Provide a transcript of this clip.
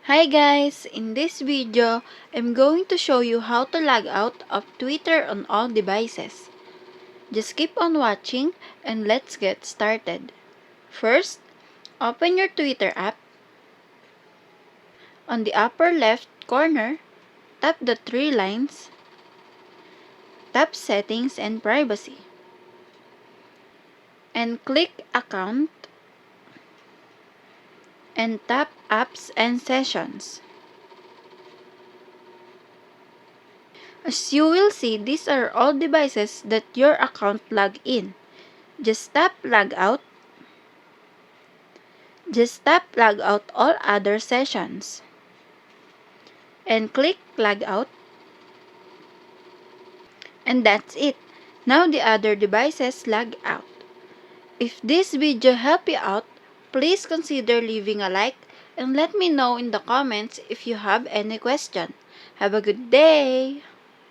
Hi guys! In this video, I'm going to show you how to log out of Twitter on all devices. Just keep on watching and let's get started. First, open your Twitter app. On the upper left corner, tap the three lines, tap Settings and Privacy, and click Account and tap Apps and Sessions. As you will see, these are all devices that your account log in. Just tap Log Out all other sessions and click Log Out, and that's it. Now the other devices log out. If this video helped you out, please consider leaving a like and let me know in the comments if you have any question. Have a good day!